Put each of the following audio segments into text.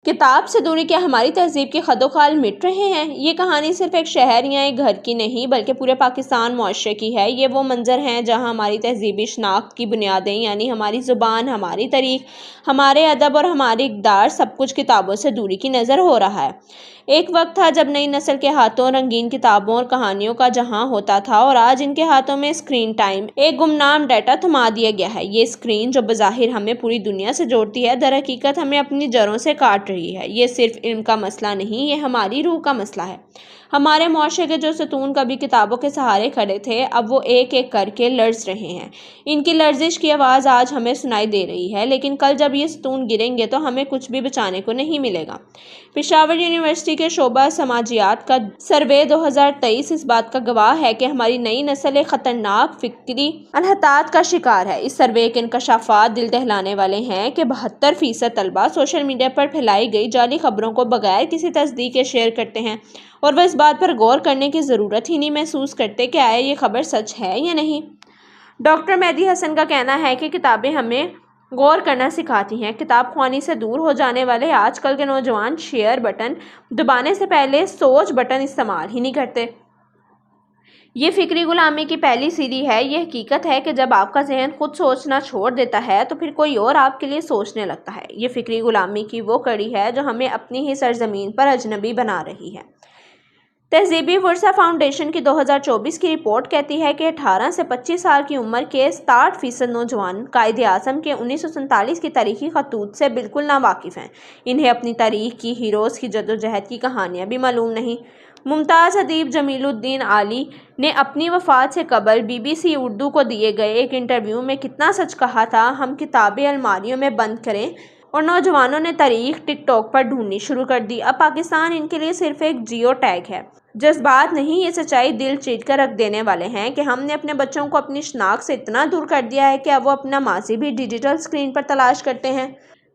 کتاب سے دوری کیا ہماری تہذیب کے خد و خال مٹ رہے ہیں؟ یہ کہانی صرف ایک شہر یا ایک گھر کی نہیں بلکہ پورے پاکستان معاشرے کی ہے۔ یہ وہ منظر ہیں جہاں ہماری تہذیبی شناخت کی بنیادیں یعنی ہماری زبان، ہماری تاریخ، ہمارے ادب اور ہماری اقدار سب کچھ کتابوں سے دوری کی نظر ہو رہا ہے۔ ایک وقت تھا جب نئی نسل کے ہاتھوں رنگین کتابوں اور کہانیوں کا جہاں ہوتا تھا، اور آج ان کے ہاتھوں میں اسکرین ٹائم ایک گمنام ڈیٹا تھما دیا گیا ہے۔ یہ اسکرین جو بظاہر ہمیں پوری دنیا سے جوڑتی ہے، در حقیقت ہمیں اپنی جڑوں سے کاٹ رہی ہے۔ یہ صرف علم کا مسئلہ نہیں، یہ ہماری روح کا مسئلہ ہے۔ ہمارے معاشرے کے جو ستون کبھی کتابوں کے سہارے کھڑے تھے، اب وہ ایک ایک کر کے لرز رہے ہیں۔ ان کی لرزش کی آواز آج ہمیں سنائی دے رہی ہے، لیکن کل جب یہ ستون گریں گے تو ہمیں کچھ بھی بچانے کو نہیں ملے گا۔ پشاور یونیورسٹی کے شعبہ سماجیات کا سروے 2023 اس بات کا گواہ ہے کہ ہماری نئی نسل ایک خطرناک فکری انحطاط کا شکار ہے۔ اس سروے کے انکشافات دل دہلانے والے ہیں کہ 72% طلبہ سوشل میڈیا پر پھیلائی گئی جعلی خبروں کو بغیر کسی تصدیق کے شیئر کرتے ہیں، اور وہ اس بات پر غور کرنے کی ضرورت ہی نہیں محسوس کرتے کہ آیا یہ خبر سچ ہے یا نہیں۔ ڈاکٹر مہدی حسن کا کہنا ہے کہ کتابیں ہمیں غور کرنا سکھاتی ہیں۔ کتاب خوانی سے دور ہو جانے والے آج کل کے نوجوان شیئر بٹن دبانے سے پہلے سوچ بٹن استعمال ہی نہیں کرتے۔ یہ فکری غلامی کی پہلی سیڑھی ہے۔ یہ حقیقت ہے کہ جب آپ کا ذہن خود سوچنا چھوڑ دیتا ہے تو پھر کوئی اور آپ کے لیے سوچنے لگتا ہے۔ یہ فکری غلامی کی وہ کڑی ہے جو ہمیں اپنی ہی سرزمین پر اجنبی بنا رہی ہے۔ تہذیبی ورثہ فاؤنڈیشن کی 2024 کی رپورٹ کہتی ہے کہ 18 سے 25 سال کی عمر کے 67% نوجوان قائد اعظم کے 1947 کی تاریخی خطوط سے بالکل ناواقف ہیں۔ انہیں اپنی تاریخ کی ہیروز کی جدوجہد کی کہانیاں بھی معلوم نہیں۔ ممتاز ادیب جمیل الدین عالی نے اپنی وفات سے قبل BBC اردو کو دیے گئے ایک انٹرویو میں کتنا سچ کہا تھا: ہم کتابیں الماریوں میں بند کریں اور نوجوانوں نے تاریخ ٹک ٹاک پر ڈھونڈنی شروع کر دی۔ اب پاکستان ان کے لیے صرف ایک جیو ٹیگ ہے۔ جذبات نہیں، یہ سچائی دل چیر کر رکھ دینے والے ہیں کہ ہم نے اپنے بچوں کو اپنی شناخت سے اتنا دور کر دیا ہے کہ اب وہ اپنا ماضی بھی ڈیجیٹل اسکرین پر تلاش کرتے ہیں۔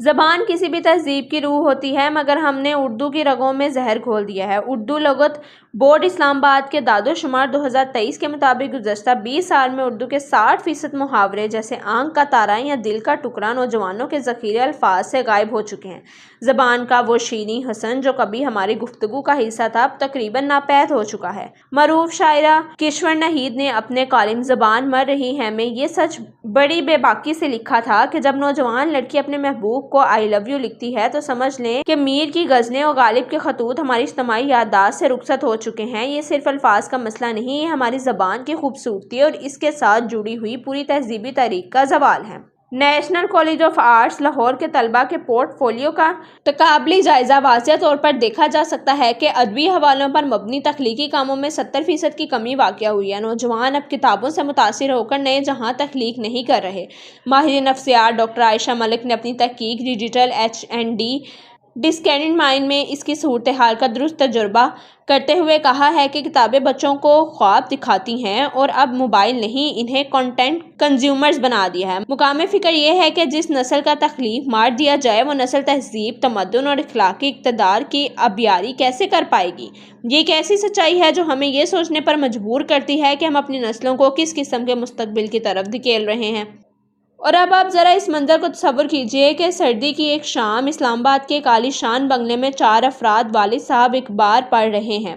زبان کسی بھی تہذیب کی روح ہوتی ہے، مگر ہم نے اردو کی رگوں میں زہر گھول دیا ہے۔ اردو لغت بورڈ اسلام آباد کے داد و شمار 2023 کے مطابق گزشتہ 20 سال میں اردو کے 60% محاورے جیسے آنکھ کا تارا یا دل کا ٹکڑا نوجوانوں کے ذخیرے الفاظ سے غائب ہو چکے ہیں۔ زبان کا وہ شیریں حسن جو کبھی ہماری گفتگو کا حصہ تھا، اب تقریباً ناپید ہو چکا ہے۔ معروف شاعرہ کشور ناہید نے اپنے کالم زبان مر رہی ہے میں یہ سچ بڑی بے باکی سے لکھا تھا کہ جب نوجوان لڑکی اپنے محبوب کو I love you لکھتی ہے تو سمجھ لیں کہ میر کی غزلیں اور غالب کے خطوط ہماری اجتماعی یادداشت سے رخصت ہو چکے ہیں۔ یہ صرف الفاظ کا مسئلہ نہیں، یہ ہماری زبان کی خوبصورتی اور اس کے ساتھ جڑی ہوئی پوری تہذیبی تاریخ کا زوال ہے۔ National college of arts Lahore کے طلباء کے پورٹ فولیو کا تقابلی جائزہ واضح طور پر دیکھا جا سکتا ہے کہ ادبی حوالوں پر مبنی تخلیقی کاموں میں 70% کی کمی واقع ہوئی ہے۔ نوجوان اب کتابوں سے متاثر ہو کر نئے جہاں تخلیق نہیں کر رہے۔ ماہر نفسیات ڈاکٹر عائشہ ملک نے اپنی تحقیق ڈیجیٹل HND ڈسکینڈ مائنڈ میں اس کی صورتحال کا درست تجربہ کرتے ہوئے کہا ہے کہ کتابیں بچوں کو خواب دکھاتی ہیں اور اب موبائل نہیں، انہیں کنٹینٹ کنزیومرز بنا دیا ہے۔ مقام فکر یہ ہے کہ جس نسل کا تخلیق مار دیا جائے وہ نسل تہذیب، تمدن اور اخلاقی اقتدار کی آبیاری کیسے کر پائے گی؟ یہ ایک ایسی سچائی ہے جو ہمیں یہ سوچنے پر مجبور کرتی ہے کہ ہم اپنی نسلوں کو کس قسم کے مستقبل کی طرف دھکیل رہے ہیں۔ اور اب آپ ذرا اس منظر کو تصور کیجئے کہ سردی کی ایک شام اسلام آباد کے ایک عالی شان بنگلے میں 4 افراد، والد صاحب اخبار پڑھ رہے ہیں،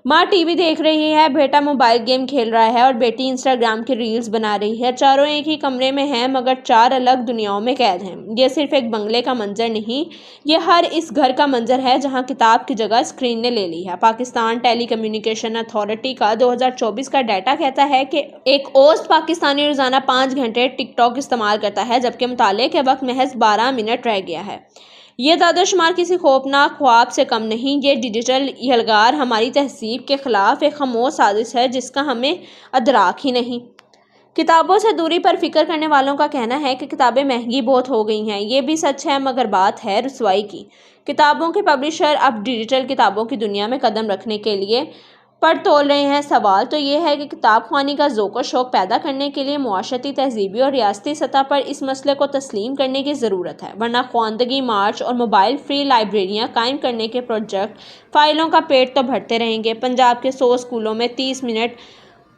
ماں ٹی وی دیکھ رہی ہے، بیٹا موبائل گیم کھیل رہا ہے اور بیٹی انسٹاگرام کی ریلز بنا رہی ہے۔ چاروں ایک ہی کمرے میں ہیں مگر 4 الگ دنیاؤں میں قید ہیں۔ یہ صرف ایک بنگلے کا منظر نہیں، یہ ہر اس گھر کا منظر ہے جہاں کتاب کی جگہ اسکرین نے لے لی ہے۔ پاکستان ٹیلی کمیونیکیشن اتھارٹی کا 2024 کا ڈیٹا کہتا ہے کہ ایک اوسط پاکستانی روزانہ 5 گھنٹے ٹک ٹاک استعمال کرتا ہے، جبکہ مطالعے کے وقت محض 12 منٹ رہ گیا ہے۔ یہ داد و شمار کسی خوفناک خواب سے کم نہیں۔ یہ ڈیجیٹل یلغار ہماری تہذیب کے خلاف ایک خاموش سازش ہے جس کا ہمیں ادراک ہی نہیں۔ کتابوں سے دوری پر فکر کرنے والوں کا کہنا ہے کہ کتابیں مہنگی بہت ہو گئی ہیں۔ یہ بھی سچ ہے، مگر بات ہے رسوائی کی۔ کتابوں کے پبلشر اب ڈیجیٹل کتابوں کی دنیا میں قدم رکھنے کے لیے پر تول رہے ہیں۔ سوال تو یہ ہے کہ کتاب خوانی کا ذوق و شوق پیدا کرنے کے لیے معاشرتی، تہذیبی اور ریاستی سطح پر اس مسئلے کو تسلیم کرنے کی ضرورت ہے، ورنہ خواندگی مارچ اور موبائل فری لائبریریاں قائم کرنے کے پروجیکٹ فائلوں کا پیٹ تو بھرتے رہیں گے۔ پنجاب کے 100 اسکولوں میں 30 منٹ